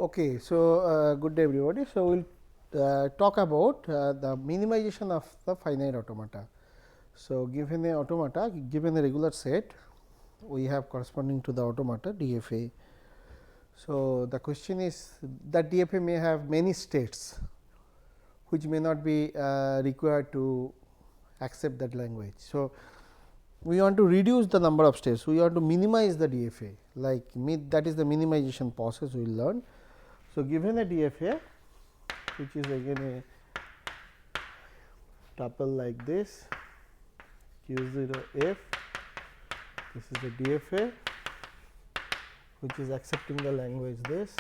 Okay, so good day everybody. So, we will talk about the minimization of the finite automata. So, given a automata, given a regular set, we have corresponding to the automata DFA. So, the question is that DFA may have many states which may not be required to accept that language. So, we want to reduce the number of states, we want to minimize the DFA, like that is the minimization process we will learn. So, given a DFA which is again a tuple like this Q0 F, this is the DFA which is accepting the language this.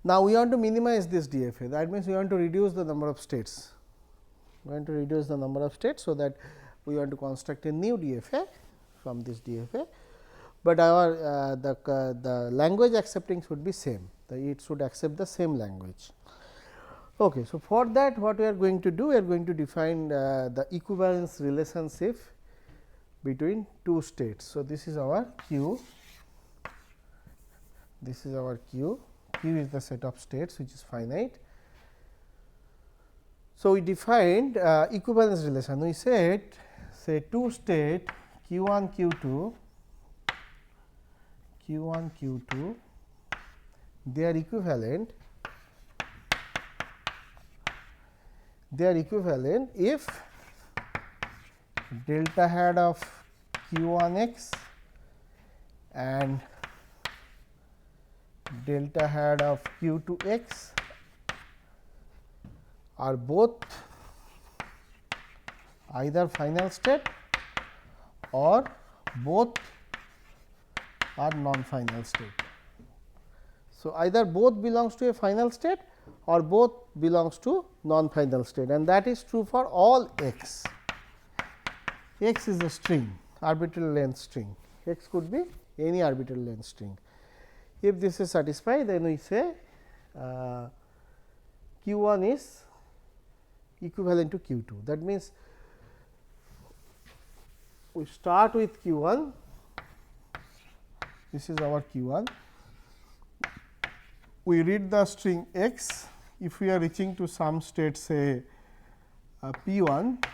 Now, we want to minimize this DFA, that means we want to reduce the number of states. We want to reduce the number of states, so that we want to construct a new DFA from this DFA, but our the language accepting should be same, it should accept the same language. Okay, so, for that what we are going to do, we are going to define the equivalence relationship between two states. So, this is our Q, this is our Q, Q is the set of states which is finite. So, we defined equivalence relation, we said say two state Q1 Q2, Q1 Q2, they are equivalent if delta hat of Q1x and delta hat of Q2x are both either final state or both are non-final state. So, either both belongs to a final state or both belongs to non-final state, and that is true for all x. X is a string, arbitrary length string, x could be any arbitrary length string. If this is satisfied, then we say Q1 is equivalent to Q2. That means, we start with Q1, this is our Q1, we read the string x, if we are reaching to some state say P1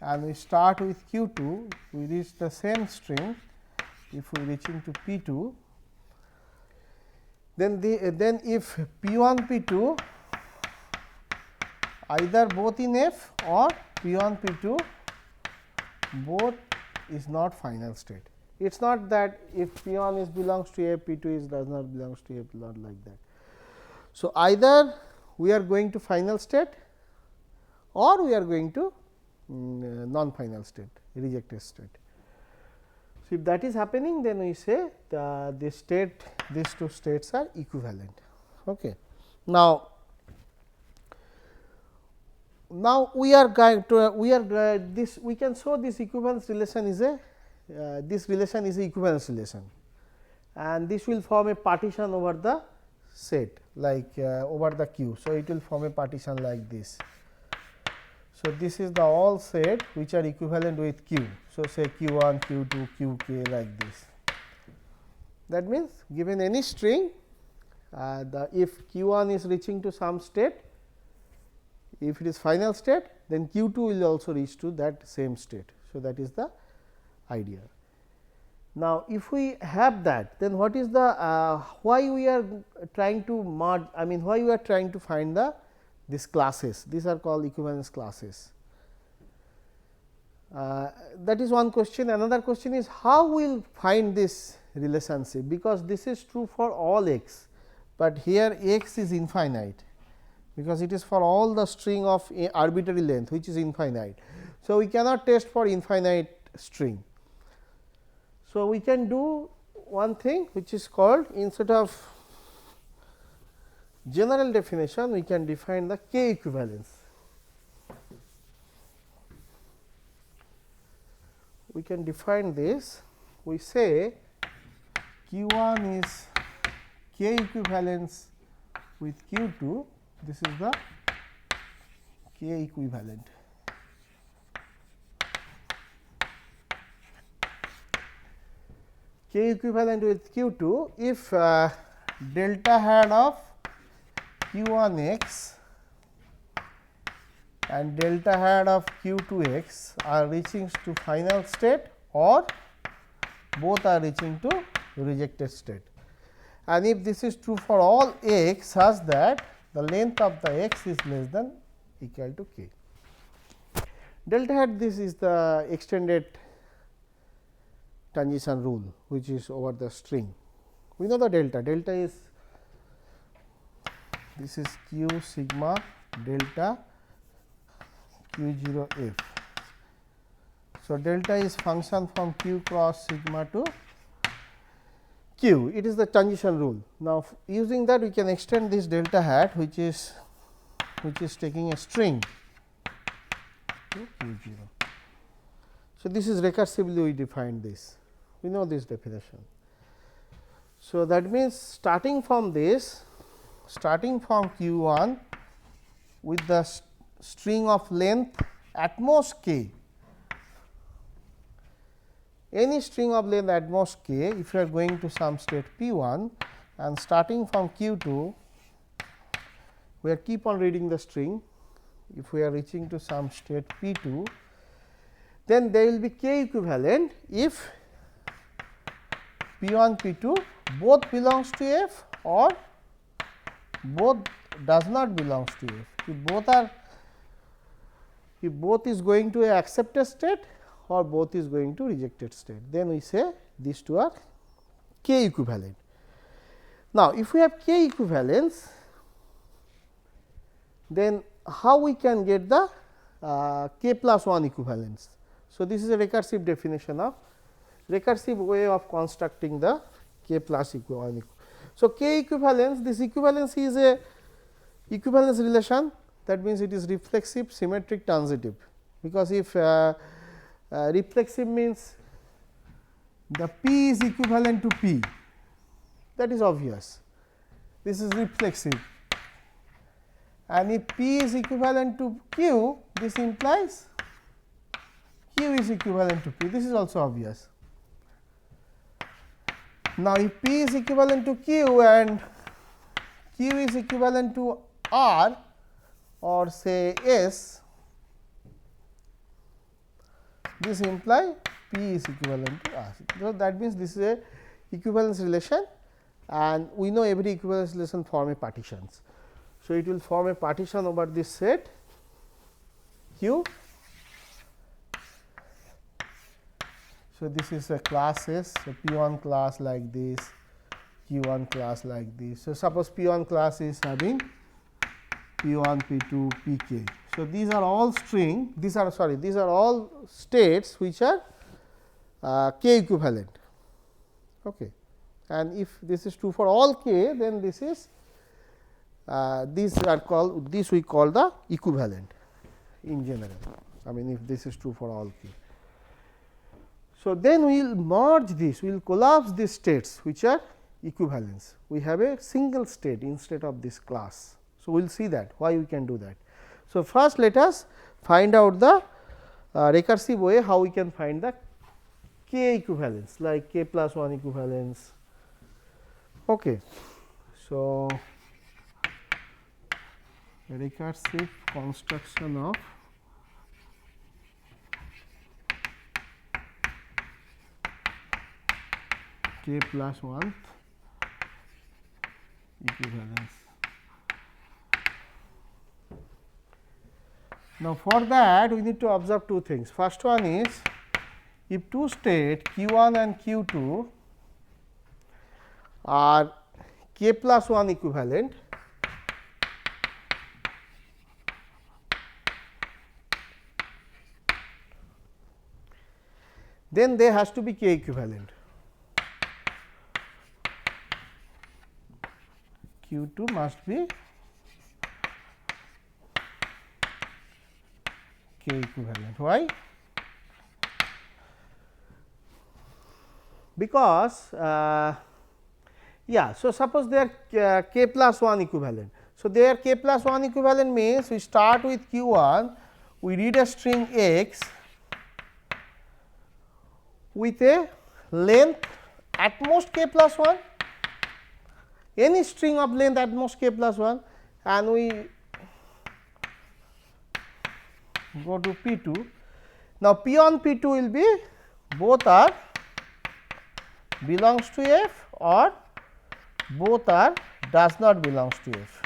and we start with Q2, we reach the same string if we reaching to P2, then if P1 P2 either both in F or P1 P2 both is not final state. It is not that if P1 is belongs to F, P2 is does not belongs to F, not like that. So, either we are going to final state or we are going to non-final state, rejected state. So, if that is happening, then we say these two states are equivalent. Okay. Now, we are going to this we can show this equivalence relation is a this relation is a equivalence relation, and this will form a partition over the set like over the Q. So, it will form a partition like this. So, this is the all set which are equivalent with Q. So, say Q1, Q2, Qk like this. That means, given any string if Q1 is reaching to some state, if it is final state, then Q2 will also reach to that same state. So, that is the idea. Now, if we have that, then what is the why we are trying to merge, I mean why we are trying to find the these classes, these are called equivalence classes. That is one question. Another question is how we will find this relationship, because this is true for all x, but here x is infinite, because it is for all the string of arbitrary length which is infinite. So, we cannot test for infinite string. So, we can do one thing which is called, instead of general definition, we can define the k equivalence. We can define this, we say Q1 is k equivalence with Q2, this is the k equivalent. k equivalent with q2 if delta hat of q1 x and delta hat of q2 x are reaching to final state or both are reaching to rejected state. And if this is true for all x such that the length of the x is less than equal to k. Delta hat, this is the extended transition rule which is over the string. We know the delta is, this is q sigma delta q0 f. So, delta is function from q cross sigma to q, it is the transition rule. Now, using that we can extend this delta hat which is taking a string to q0. So, this is recursively we defined this, we know this definition. So, that means starting from this, starting from q1 with the string of length at most k, any string of length at most k, if you are going to some state p1 and starting from q2, we are keep on reading the string. If we are reaching to some state p2, then there will be k equivalent if p1 p2 both belongs to f or both does not belongs to f. If both is going to a accepted state or both is going to rejected state, then we say these two are k equivalent. Now, if we have k equivalence, then how we can get the k plus 1 equivalence. So, this is a recursive definition of recursive way of constructing the k plus 1. So, k equivalence, this equivalence is a equivalence relation, that means it is reflexive, symmetric, transitive, because if reflexive means the p is equivalent to p, that is obvious, this is reflexive, and if p is equivalent to q, this implies q is equivalent to p, this is also obvious. Now, if p is equivalent to q and q is equivalent to r or say s, this implies p is equivalent to r. So, that means this is a equivalence relation, and we know every equivalence relation form a partitions. So, it will form a partition over this set q. So, this is a class S, so P1 class like this, Q1 class like this. So, suppose P1 class is having P1, P2, Pk. So, these are all string, these are all states which are k equivalent. Okay. And if this is true for all k, then this is these are called, this we call the equivalent in general. I mean, if this is true for all k. So, then we will merge this, we will collapse these states which are equivalence. We have a single state instead of this class. So, we will see that why we can do that. So, first let us find out the recursive way how we can find the k equivalence, like k plus 1 equivalence. Okay. So, recursive construction of k plus 1 equivalence. Now, for that we need to observe two things. First one is, if two state q1 and q2 are k plus 1 equivalent, then there has to be k equivalent. Q2 must be k equivalent. Why? Because so suppose they are k plus 1 equivalent. So, they are k plus 1 equivalent means we start with q1, we read a string x with a length at most k plus 1, any string of length at most k plus 1, and we go to P 2. Now, P on P 2 will be both are belongs to F or both are does not belongs to F,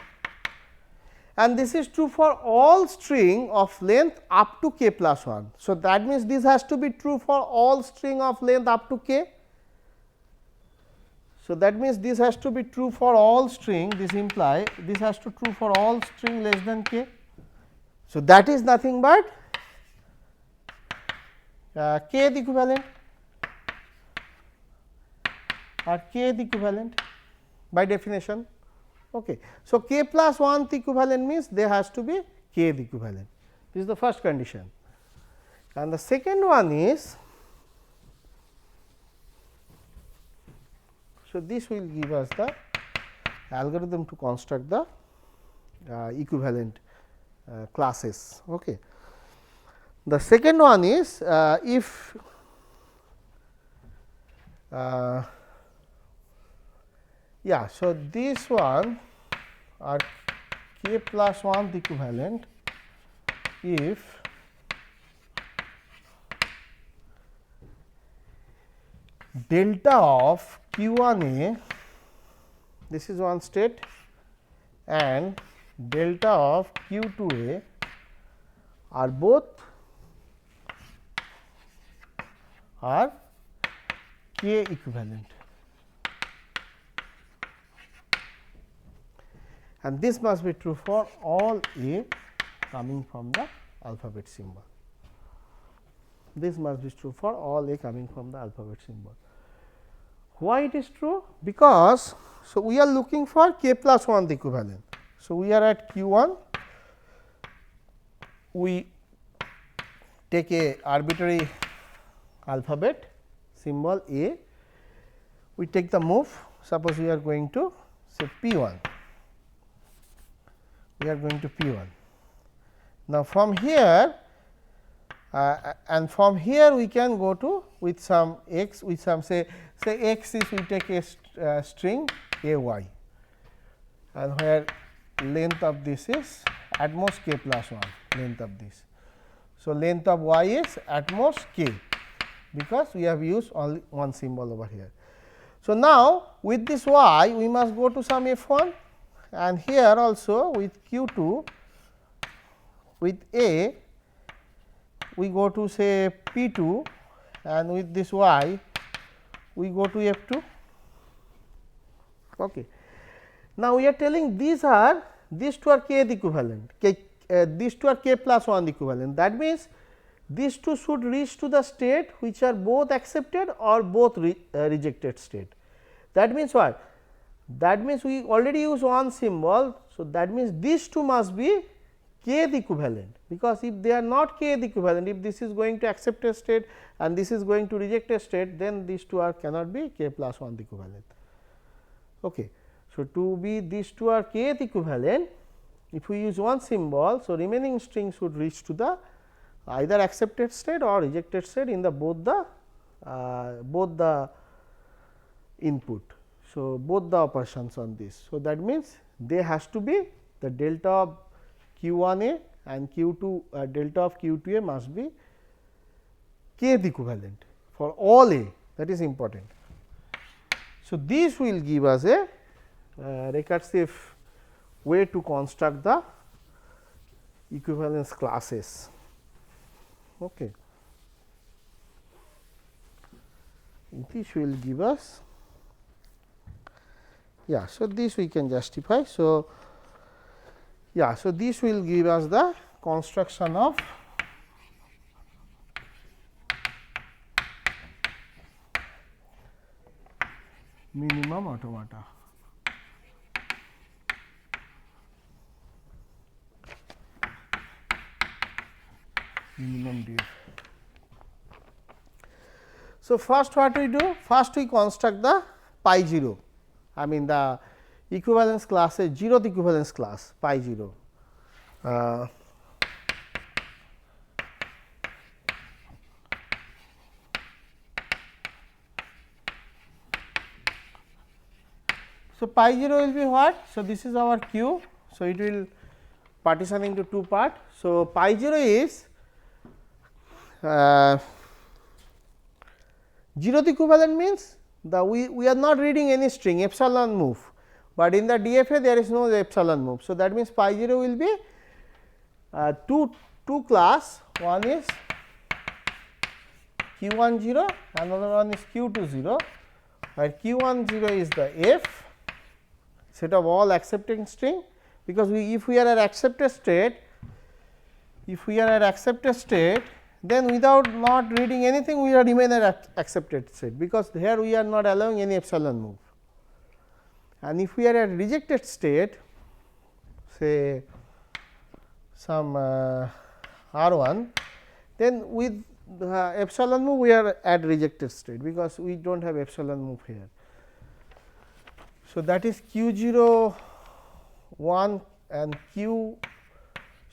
and this is true for all string of length up to k plus 1. So, that means this has to be true for all string of length up to k. So, that means this has to be true for all string, this imply this has to true for all string less than k. So, that is nothing but kth equivalent or kth equivalent by definition. Okay. So, k plus 1th equivalent means there has to be kth equivalent, this is the first condition, and the second one is, so this will give us the algorithm to construct the equivalent classes. Okay. The second one is if yeah, so this one are k plus 1th equivalent if delta of q 1 a, this is one state, and delta of q 2 a are both are k equivalent, and this must be true for all a coming from the alphabet symbol. This must be true for all a coming from the alphabet symbol. Why it is true? Because, so we are looking for k plus 1th equivalent. So, we are at q 1, we take a arbitrary alphabet symbol a, we take the move, suppose we are going to say p 1, we are going to p 1. Now, from here and from here we can go to with some x, with some say x is we take a string a y, and where length of this is at most k plus 1 length of this. So, length of y is at most k, because we have used only one symbol over here. So, now with this y we must go to some f 1, and here also with q 2 with a we go to say p 2, and with this y we go to f 2. Okay. Now, we are telling these two are kth equivalent, these two are k plus 1 equivalent. That means, these two should reach to the state which are both accepted or both rejected state. That means what? That means, we already use one symbol. So, that means, these two must be kth equivalent, because if they are not kth equivalent, if this is going to accepted state and this is going to rejected state, then these two are cannot be k plus 1th equivalent. Okay. So, to be these two are kth equivalent, if we use one symbol, so remaining string should reach to the either accepted state or rejected state in the both the input. So, both the operations on this. So, that means, they has to be the delta of q 1 a and q 2 delta of q 2 a must be kth equivalent for all a, that is important. So, this will give us a recursive way to construct the equivalence classes. Okay. This will give us, yeah. So, this we can justify. So, yeah. So, this will give us the construction of minimum automata. Minimum DF. So, first what we do? First we construct the pi 0, I mean the equivalence class, a 0th equivalence class pi 0. So, pi 0 will be what? So, this is our q. So, it will partition into two part. So, pi 0 is 0th equivalent means we are not reading any string epsilon move, but in the DFA there is no epsilon move. So, that means pi 0 will be two class, one is q 1 0, another one is q 2 0, where q 1 0 is the f set of all accepting string, because if we are at accepted state, then without not reading anything we are remain at accepted state, because here we are not allowing any epsilon move. And if we are at rejected state, say some R 1, then with epsilon move we are at rejected state, because we do not have epsilon move here. So, that is q 0 1 and q.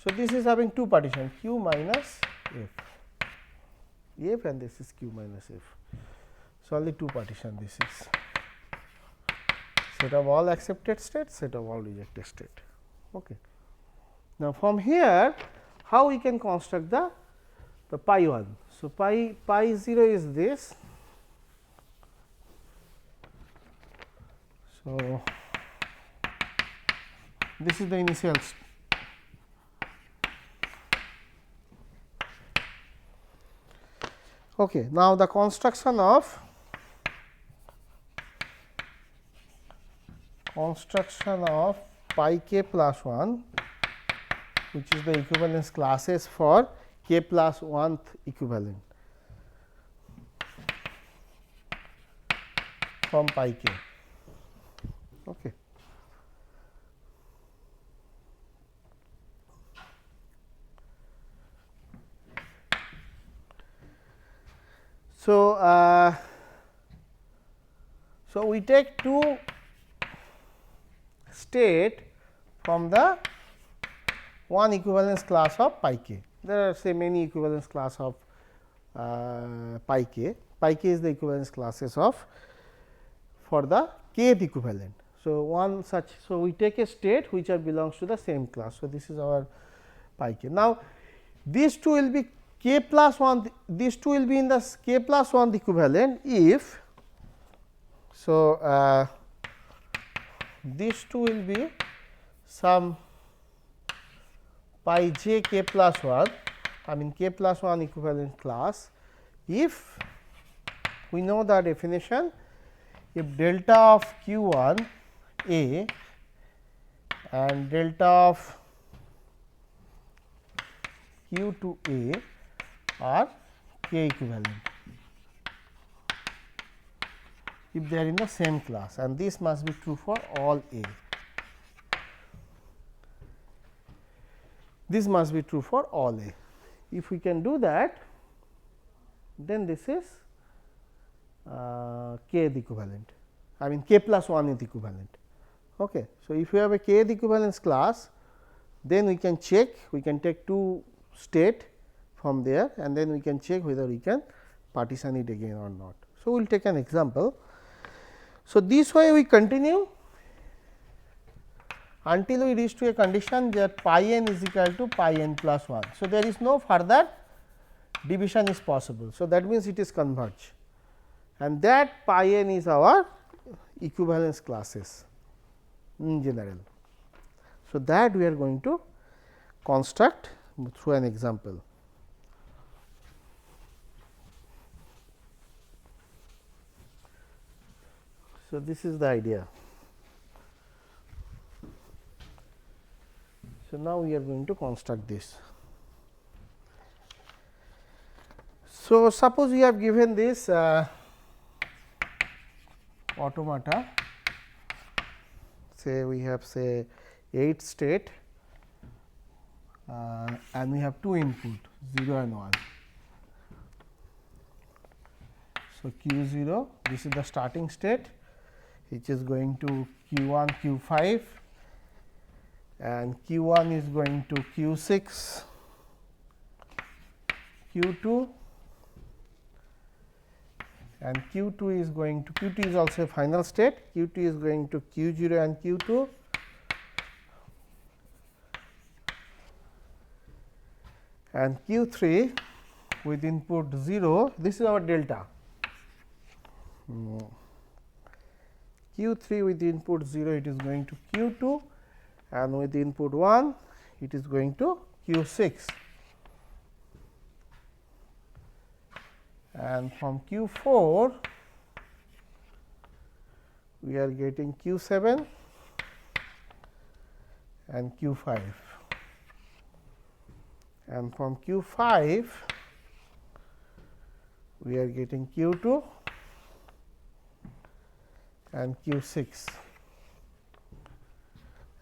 So, this is having two partition q minus f and this is q minus f. So, only two partition, this is set of all accepted state, set of all rejected state. Okay. Now, from here how we can construct the pi 1. So, pi 0 is this. So, this is the initial okay. Now, the construction of pi k plus 1, which is the equivalence classes for k plus 1th equivalent from pi k. Okay. So, we take two state from the one equivalence class of pi k. There are say many equivalence class of pi k. Pi k is the equivalence classes of for the kth equivalent. So, one such. So, we take a state which belongs to the same class. So, this is our pi k. Now, these two will be k plus 1, these two will be in the k plus 1 equivalent if. So, these two will be some pi j k plus 1, I mean k plus 1 equivalent class, if we know the definition, if delta of q 1 a and delta of q 2 a are k equivalent, if they are in the same class, and this must be true for all a. This must be true for all a. If we can do that, then this is k th equivalent, I mean k plus 1th equivalent. Okay. So, if we have a k th equivalence class, then we can check, we can take two state from there, and then we can check whether we can partition it again or not. So, we will take an example. So, this way we continue until we reach to a condition that pi n is equal to pi n plus 1. So, there is no further division is possible. So, that means it is converge, and that pi n is our equivalence classes in general. So, that we are going to construct through an example. So, this is the idea. So, now we are going to construct this. So, suppose we have given this automata, say we have say 8 state and we have 2 input 0 and 1. So, q 0, this is the starting state, which is going to q 1 q 5 and q 1 is going to q 6 q 2 and Q2 is going to Q2 is also a final state. Q2 is going to Q0 and Q2, and Q3 with input 0. This is our delta. Q3 with input 0, it is going to Q2, and with input 1, it is going to Q6. And from Q4, we are getting Q7 and Q5. And from Q5, we are getting Q2 and Q6.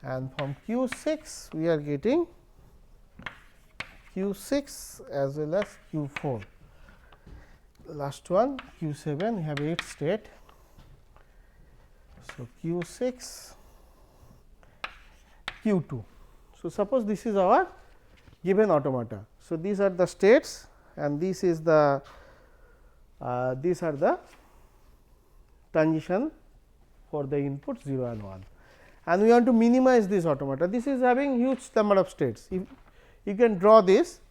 And from Q6, we are getting Q6 as well as Q4. Last one Q7, we have 8 state. So, Q6, Q2. So, suppose this is our given automata. So, these are the states, and this is the these are the transition for the input 0 and 1, and we want to minimize this automata. This is having huge number of states. If you can draw this,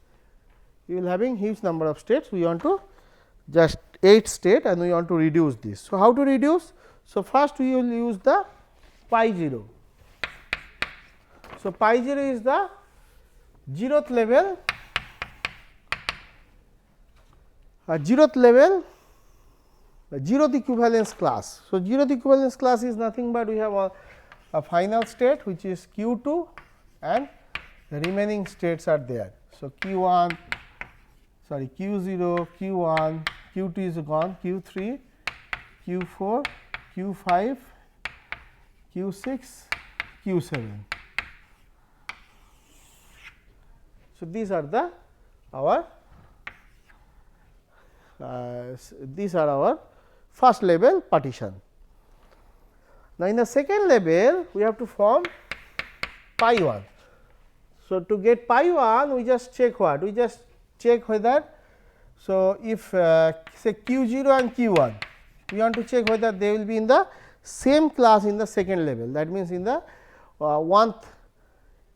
you will having huge number of states. We want to just 8 state, and we want to reduce this. So, how to reduce? So, first we will use the pi 0. So, pi 0 is the 0th level, 0th equivalence class. So, 0th equivalence class is nothing but we have a final state which is Q2, and the remaining states are there. So, Q1 sorry Q0, Q1, Q2 is gone, Q3, Q4, Q5, Q6, Q7. So, these are the our first level partition. Now, in the second level we have to form pi 1. So, to get pi 1 we just check what? We just check whether, so if say Q0 and Q1, we want to check whether they will be in the same class in the second level, that means in the 1th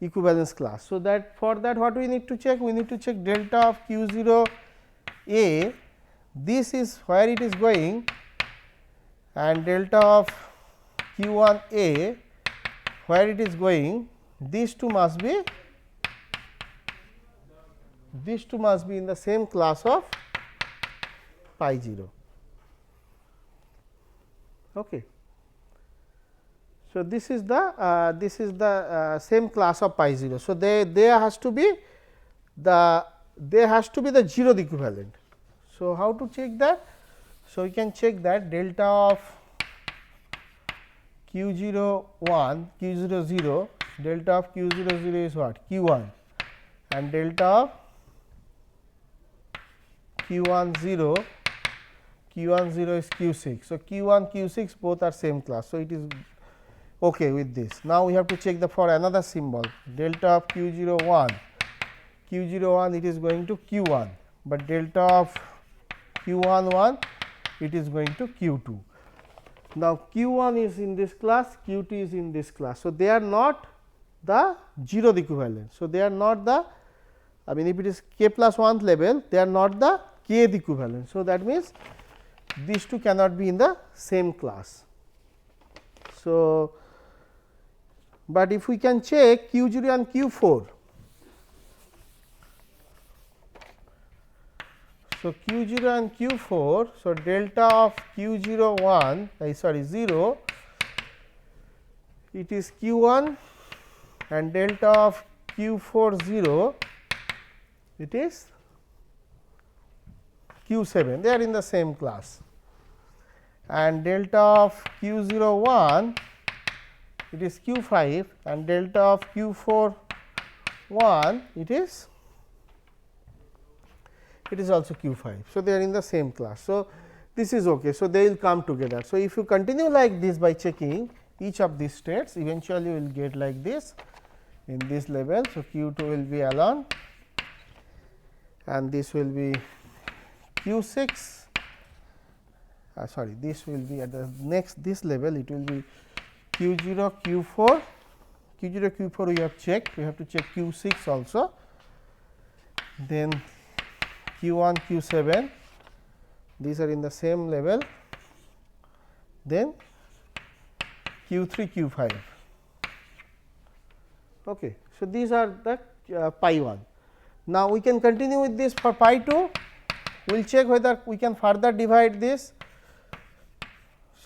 equivalence class. So, that for that what we need to check? We need to check delta of Q0 A, this is where it is going, and delta of Q1 A where it is going. These two must be in the same class of pi 0. Okay. So, this is the same class of pi 0. So, there has to be the 0th equivalent. So, how to check that? So, we can check that delta of Q01, Q00, delta of Q00 is what? Q1, and delta of Q10 is Q6. So, Q1, Q6 both are same class. So, it is okay with this. Now, we have to check for another symbol, delta of Q01, it is going to Q1, but delta of Q11 it is going to Q2. Now, Q1 is in this class, Q2 is in this class. So, they are not the 0th equivalent. So, they are not the, I mean if it is k plus 1th level, they are not the kth equivalent. So, that means these two cannot be in the same class. So, but if we can check Q0 and Q4. So, Q0 and Q4, so delta of Q01 0, it is Q1, and delta of Q40 it is Q7, they are in the same class, and delta of Q01 it is Q5, and delta of Q41 it is also Q5. So, they are in the same class. So, this is okay. So, they will come together. So, if you continue like this by checking each of these states, eventually you will get like this in this level. So, Q2 will be alone, and this will be Q6, sorry, this will be at the next this level, it will be q 0 q 4, q 0 q 4 we have checked, we have to check q 6 also, then q 1 q 7, these are in the same level, then q 3 q 5. Okay. So, these are the pi 1. Now, we can continue with this for pi 2, we will check whether we can further divide this.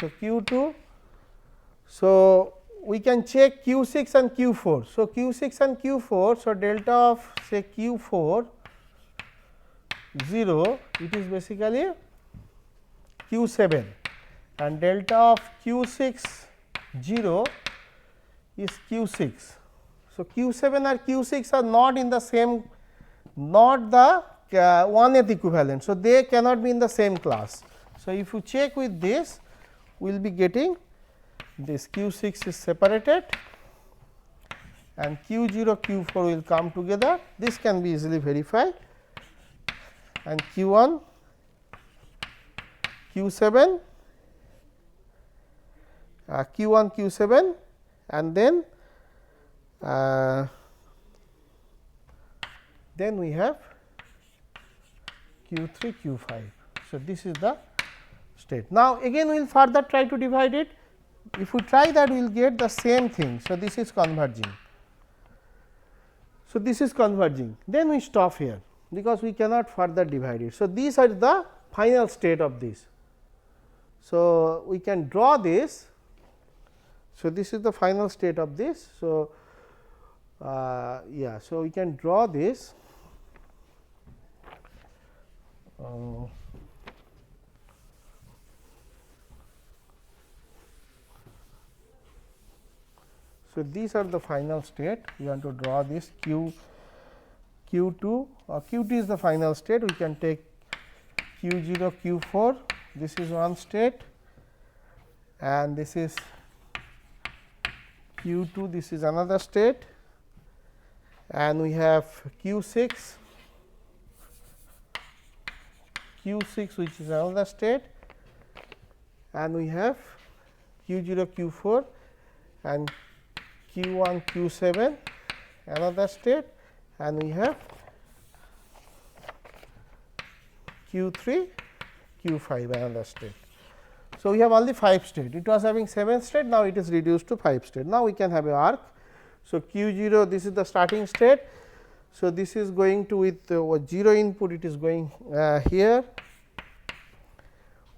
So, q 2, so we can check q 6 and q 4. So, q 6 and q 4, so delta of say q 4 0, it is basically q 7 and delta of q 6 0 is q 6. So, q 7 or q 6 are not in the same, not the 1th equivalent. So, they cannot be in the same class. So, if you check with this, we will be getting this q 6 is separated and q 0 q 4 will come together. This can be easily verified, and q 1 q 7 q 1 q 7 and then we have q 3 q 5. So, this is the state. Now, again we will further try to divide it. If we try that, we will get the same thing. So, this is converging. So, this is converging, then we stop here, because we cannot further divide it. So, these are the final state of this. So, we can draw this. So, this is the final state of this. So, yeah, so we can draw this. So, these are the final state. We want to draw this q 2 or q 2 is the final state. We can take q 0 q 4, this is one state, and this is q 2, this is another state, and we have q 6 which is another state, and we have q 0 q 4 and q 1 q 7 another state, and we have q 3 q 5 another state. So, we have only 5 state. It was having 7 state, now it is reduced to 5 state. Now, we can have a arc. So, q 0, this is the starting state. So, this is going to with 0 input, it is going here,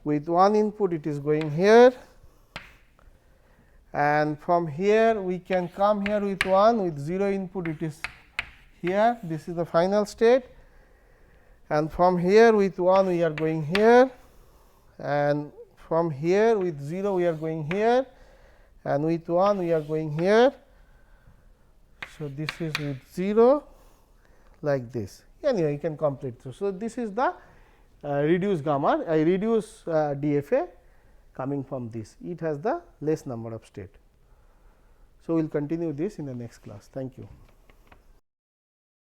with 1 input it is going here, and from here we can come here with 1, with 0 input it is here, this is the final state, and from here with 1 we are going here, and from here with 0 we are going here, and with 1 we are going here. So, this is with 0 like this. Anyway, you can complete. So, this is the reduced gamma, reduced DFA coming from this. It has the less number of state. So, we will continue this in the next class. Thank you.